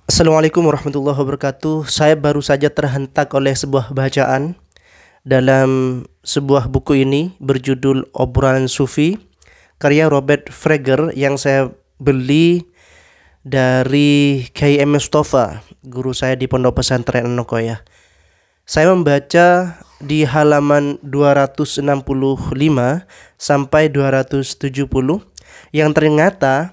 Assalamualaikum warahmatullahi wabarakatuh. Saya baru saja terhentak oleh sebuah bacaan dalam sebuah buku ini berjudul Obrolan Sufi karya Robert Freger yang saya beli dari Kiai M. Mustafa, guru saya di Pondok Pesantren An-Nokoyah. Saya membaca di halaman 265 sampai 270 yang ternyata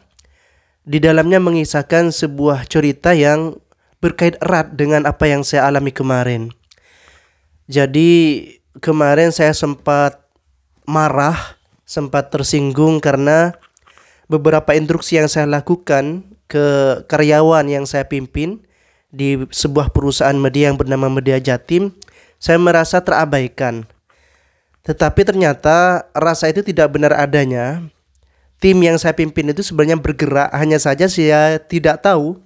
di dalamnya mengisahkan sebuah cerita yang berkait erat dengan apa yang saya alami kemarin. Jadi kemarin saya sempat marah, sempat tersinggung karena beberapa instruksi yang saya lakukan ke karyawan yang saya pimpin di sebuah perusahaan media yang bernama Media Jatim, saya merasa terabaikan. Tetapi ternyata rasa itu tidak benar adanya. Tim yang saya pimpin itu sebenarnya bergerak, hanya saja saya tidak tahu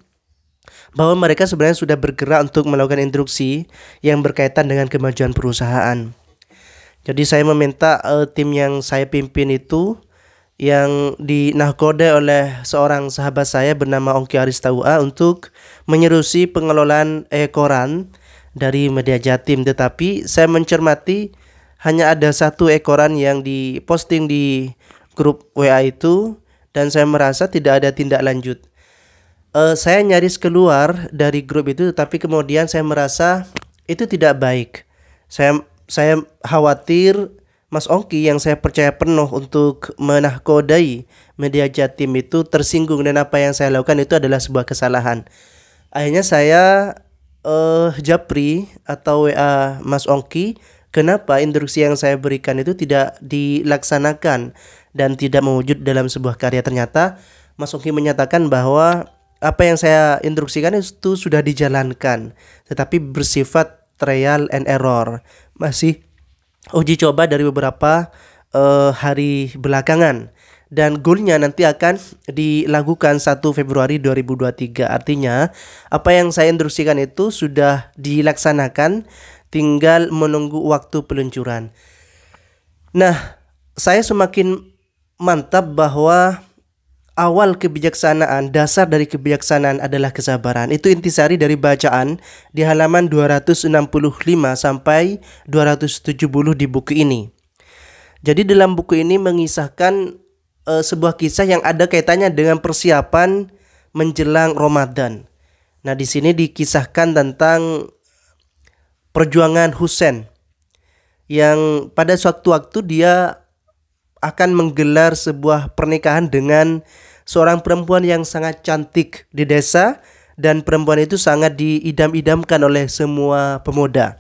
bahwa mereka sebenarnya sudah bergerak untuk melakukan instruksi yang berkaitan dengan kemajuan perusahaan. Jadi saya meminta tim yang saya pimpin itu yang dinahkodai oleh seorang sahabat saya bernama Ongki Aristaua untuk menyerusi pengelolaan koran dari Media Jatim. Tetapi saya mencermati hanya ada satu ekoran yang diposting di grup WA itu dan saya merasa tidak ada tindak lanjut. Saya nyaris keluar dari grup itu, tapi kemudian saya merasa itu tidak baik. Saya khawatir Mas Ongki yang saya percaya penuh untuk menahkodai Media Jatim itu tersinggung dan apa yang saya lakukan itu adalah sebuah kesalahan. Akhirnya saya japri atau WA Mas Ongki, kenapa instruksi yang saya berikan itu tidak dilaksanakan dan tidak mewujud dalam sebuah karya. Ternyata Mas Ongki menyatakan bahwa apa yang saya instruksikan itu sudah dijalankan, tetapi bersifat trial and error, masih uji coba dari beberapa hari belakangan, dan goalnya nanti akan dilakukan 1 Februari 2023. Artinya apa yang saya instruksikan itu sudah dilaksanakan, tinggal menunggu waktu peluncuran. Nah, saya semakin mantap bahwa awal kebijaksanaan, dasar dari kebijaksanaan adalah kesabaran. Itu intisari dari bacaan di halaman 265 sampai 270 di buku ini. Jadi dalam buku ini mengisahkan sebuah kisah yang ada kaitannya dengan persiapan menjelang Ramadan. Nah, di sini dikisahkan tentang perjuangan Husain yang pada suatu waktu dia akan menggelar sebuah pernikahan dengan seorang perempuan yang sangat cantik di desa, dan perempuan itu sangat diidam-idamkan oleh semua pemuda.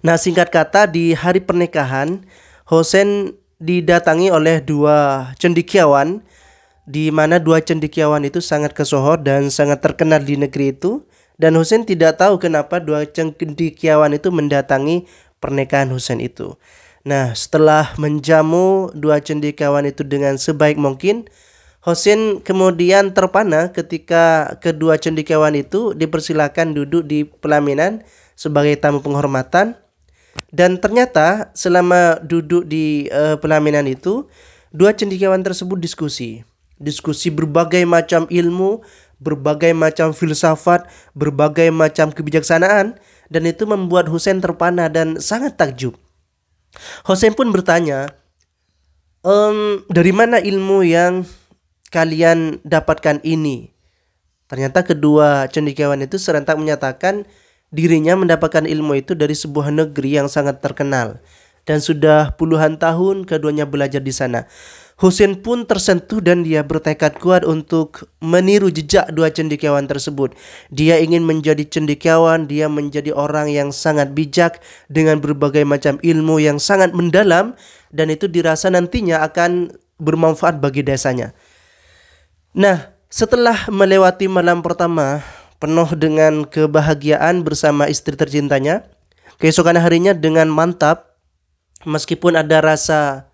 Nah, singkat kata, di hari pernikahan Husain didatangi oleh dua cendekiawan, di mana dua cendekiawan itu sangat kesohor dan sangat terkenal di negeri itu, dan Husain tidak tahu kenapa dua cendekiawan itu mendatangi pernikahan Husain itu. Nah, setelah menjamu dua cendekiawan itu dengan sebaik mungkin, Husain kemudian terpana ketika kedua cendekiawan itu dipersilakan duduk di pelaminan sebagai tamu penghormatan. Dan ternyata selama duduk di pelaminan itu, dua cendekiawan tersebut diskusi berbagai macam ilmu, berbagai macam filsafat, berbagai macam kebijaksanaan, dan itu membuat Husain terpana dan sangat takjub. Husain pun bertanya, dari mana ilmu yang kalian dapatkan ini? Ternyata kedua cendekiawan itu serentak menyatakan dirinya mendapatkan ilmu itu dari sebuah negeri yang sangat terkenal, dan sudah puluhan tahun keduanya belajar di sana. Husain pun tersentuh dan dia bertekad kuat untuk meniru jejak dua cendekiawan tersebut. Dia ingin menjadi cendekiawan, dia menjadi orang yang sangat bijak dengan berbagai macam ilmu yang sangat mendalam, dan itu dirasa nantinya akan bermanfaat bagi desanya. Nah, setelah melewati malam pertama penuh dengan kebahagiaan bersama istri tercintanya, keesokan harinya dengan mantap, meskipun ada rasa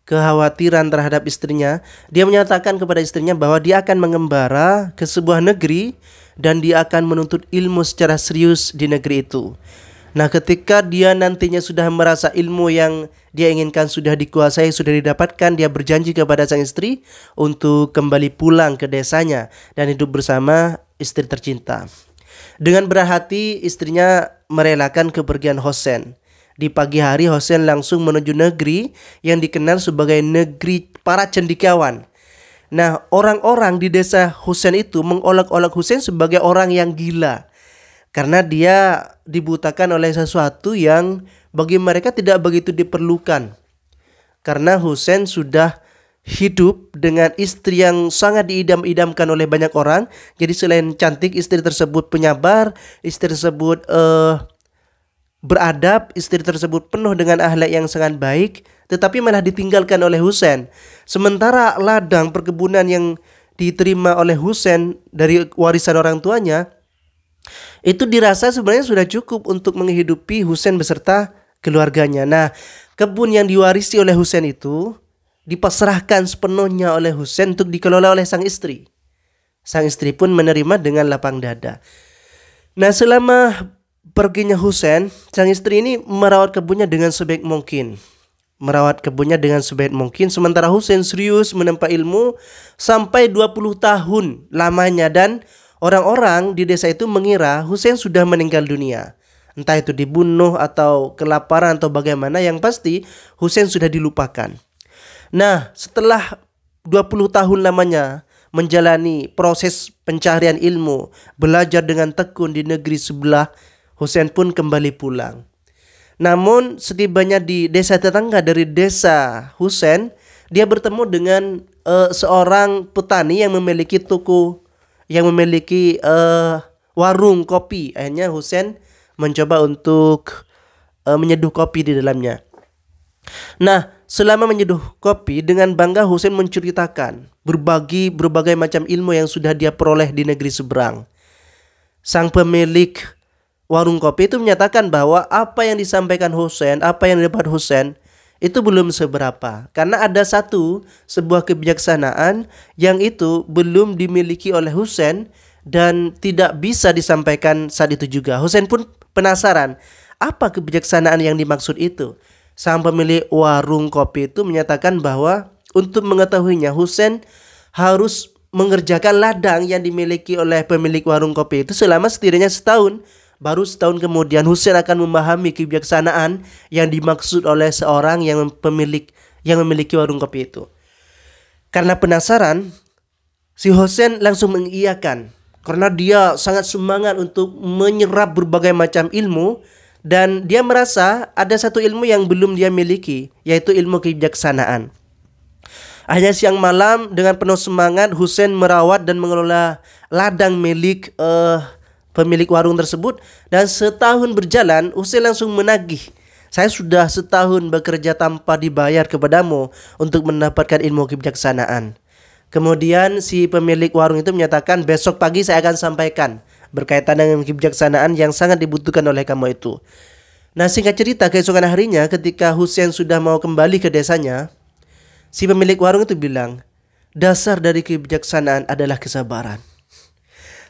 kekhawatiran terhadap istrinya, dia menyatakan kepada istrinya bahwa dia akan mengembara ke sebuah negeri dan dia akan menuntut ilmu secara serius di negeri itu. Nah, ketika dia nantinya sudah merasa ilmu yang dia inginkan sudah dikuasai, sudah didapatkan, dia berjanji kepada sang istri untuk kembali pulang ke desanya dan hidup bersama istri tercinta. Dengan berat hati istrinya merelakan kepergian Husain. Di pagi hari Husain langsung menuju negeri yang dikenal sebagai negeri para cendekiawan. Nah, orang-orang di desa Husain itu mengolok-olok Husain sebagai orang yang gila. Karena dia dibutakan oleh sesuatu yang bagi mereka tidak begitu diperlukan. Karena Husain sudah hidup dengan istri yang sangat diidam-idamkan oleh banyak orang. Jadi selain cantik, istri tersebut penyabar, istri tersebut beradab, istri tersebut penuh dengan akhlak yang sangat baik, tetapi malah ditinggalkan oleh Husain. Sementara ladang perkebunan yang diterima oleh Husain dari warisan orang tuanya itu dirasa sebenarnya sudah cukup untuk menghidupi Husain beserta keluarganya. Nah, kebun yang diwarisi oleh Husain itu dipasrahkan sepenuhnya oleh Husain untuk dikelola oleh sang istri. Sang istri pun menerima dengan lapang dada. Nah, selama perginya Husain, sang istri ini merawat kebunnya dengan sebaik mungkin. Sementara Husain serius menempa ilmu sampai 20 tahun lamanya, dan orang-orang di desa itu mengira Husain sudah meninggal dunia. Entah itu dibunuh atau kelaparan atau bagaimana, yang pasti Husain sudah dilupakan. Nah, setelah 20 tahun lamanya menjalani proses pencarian ilmu, belajar dengan tekun di negeri sebelah, Husain pun kembali pulang. Namun setibanya di desa tetangga dari desa Husain, dia bertemu dengan seorang petani yang memiliki toko, yang memiliki warung kopi. Akhirnya Husain mencoba untuk menyeduh kopi di dalamnya. Nah, selama menyeduh kopi dengan bangga Husain menceritakan berbagai macam ilmu yang sudah dia peroleh di negeri seberang. Sang pemilik warung kopi itu menyatakan bahwa apa yang disampaikan Husain, apa yang didapat Husain itu belum seberapa, karena ada sebuah kebijaksanaan yang itu belum dimiliki oleh Husain dan tidak bisa disampaikan saat itu juga. Husain pun penasaran, apa kebijaksanaan yang dimaksud itu? Sang pemilik warung kopi itu menyatakan bahwa untuk mengetahuinya Husain harus mengerjakan ladang yang dimiliki oleh pemilik warung kopi itu selama setidaknya setahun. Baru setahun kemudian Husain akan memahami kebijaksanaan yang dimaksud oleh seorang yang memiliki warung kopi itu. Karena penasaran, si Husain langsung mengiyakan karena dia sangat semangat untuk menyerap berbagai macam ilmu, dan dia merasa ada satu ilmu yang belum dia miliki, yaitu ilmu kebijaksanaan. Akhirnya siang malam dengan penuh semangat Husain merawat dan mengelola ladang milik pemilik warung tersebut, dan setahun berjalan Husain langsung menagih, saya sudah setahun bekerja tanpa dibayar kepadamu untuk mendapatkan ilmu kebijaksanaan. Kemudian si pemilik warung itu menyatakan, besok pagi saya akan sampaikan berkaitan dengan kebijaksanaan yang sangat dibutuhkan oleh kamu itu. Nah, singkat cerita, keesokan harinya ketika Husain sudah mau kembali ke desanya, si pemilik warung itu bilang, dasar dari kebijaksanaan adalah kesabaran.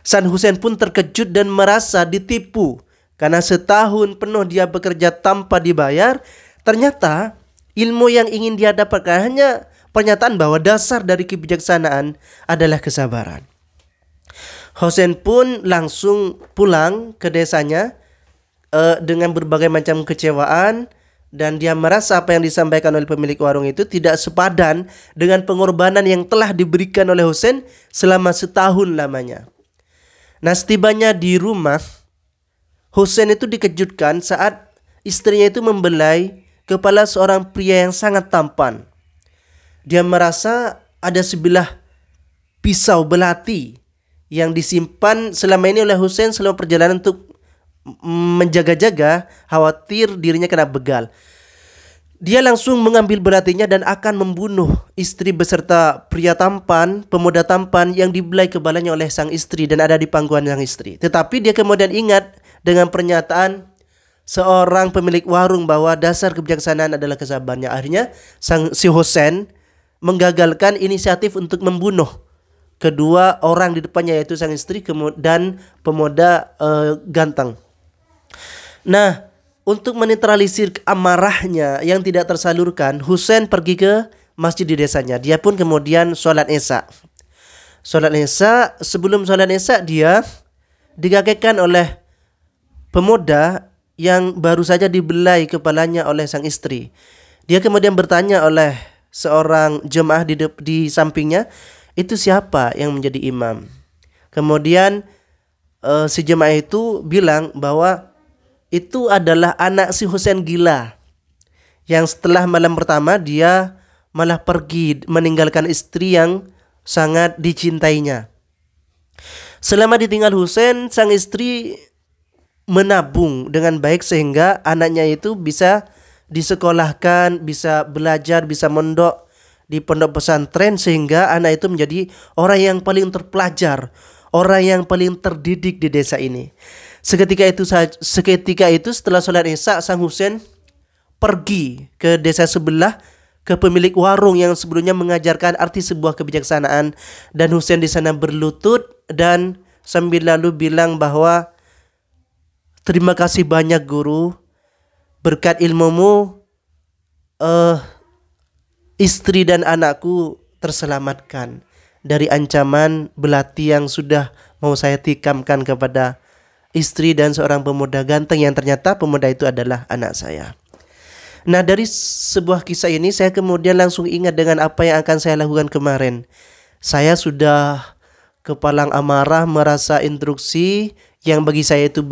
Sang Husain pun terkejut dan merasa ditipu karena setahun penuh dia bekerja tanpa dibayar. Ternyata ilmu yang ingin dia dapatkan hanya pernyataan bahwa dasar dari kebijaksanaan adalah kesabaran. Husain pun langsung pulang ke desanya dengan berbagai macam kecewaan, dan dia merasa apa yang disampaikan oleh pemilik warung itu tidak sepadan dengan pengorbanan yang telah diberikan oleh Husain selama setahun lamanya. Nah, setibanya di rumah, Husain itu dikejutkan saat istrinya itu membelai kepala seorang pria yang sangat tampan. Dia merasa ada sebilah pisau belati yang disimpan selama ini oleh Husain selama perjalanan untuk menjaga-jaga, khawatir dirinya kena begal. Dia langsung mengambil belatinya dan akan membunuh istri beserta pria tampan, pemuda tampan yang dibelai kepalanya oleh sang istri dan ada di pangkuan sang istri. Tetapi dia kemudian ingat dengan pernyataan seorang pemilik warung bahwa dasar kebijaksanaan adalah kesabarannya. Akhirnya si Husain menggagalkan inisiatif untuk membunuh kedua orang di depannya, yaitu sang istri dan pemuda ganteng. Nah, untuk menetralisir amarahnya yang tidak tersalurkan, Husain pergi ke masjid di desanya. Dia pun kemudian sholat isya. sholat Isya. Sebelum sholat Isya dia dikagetkan oleh pemuda yang baru saja dibelai kepalanya oleh sang istri. Dia kemudian bertanya oleh seorang jemaah di sampingnya, itu siapa yang menjadi imam? Kemudian si jemaah itu bilang bahwa itu adalah anak si Husain gila, yang setelah malam pertama dia malah pergi meninggalkan istri yang sangat dicintainya. Selama ditinggal Husain, sang istri menabung dengan baik sehingga anaknya itu bisa disekolahkan, bisa belajar, bisa mondok di pondok pesantren, sehingga anak itu menjadi orang yang paling terpelajar, orang yang paling terdidik di desa ini. Seketika itu setelah sholat Isya, sang Husain pergi ke desa sebelah, ke pemilik warung yang sebelumnya mengajarkan arti sebuah kebijaksanaan, dan Husain di sana berlutut dan sambil lalu bilang bahwa terima kasih banyak guru, berkat ilmumu istri dan anakku terselamatkan dari ancaman belati yang sudah mau saya tikamkan kepada istri dan seorang pemuda ganteng yang ternyata pemuda itu adalah anak saya. Nah, dari sebuah kisah ini saya kemudian langsung ingat dengan apa yang akan saya lakukan kemarin. Saya sudah kepalang amarah merasa instruksi yang bagi saya itu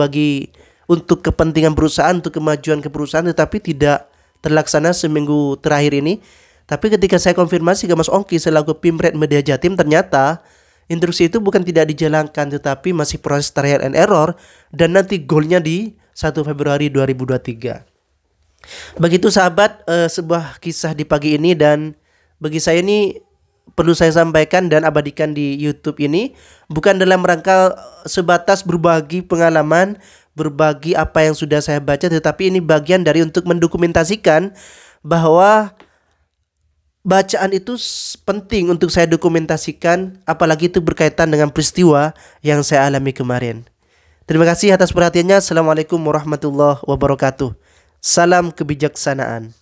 untuk kepentingan perusahaan, untuk kemajuan ke perusahaan, tetapi tidak terlaksana seminggu terakhir ini. Tapi ketika saya konfirmasi ke Mas Ongki selaku Pimret Media Jatim, ternyata instruksi itu bukan tidak dijalankan, tetapi masih proses trial and error, dan nanti goalnya di 1 Februari 2023. Begitu sahabat, sebuah kisah di pagi ini, dan bagi saya ini perlu saya sampaikan dan abadikan di YouTube ini bukan dalam rangka sebatas berbagi pengalaman, berbagi apa yang sudah saya baca, tetapi ini bagian dari untuk mendokumentasikan bahwa bacaan itu penting untuk saya dokumentasikan, apalagi itu berkaitan dengan peristiwa yang saya alami kemarin. Terima kasih atas perhatiannya. Assalamualaikum warahmatullahi wabarakatuh. Salam kebijaksanaan.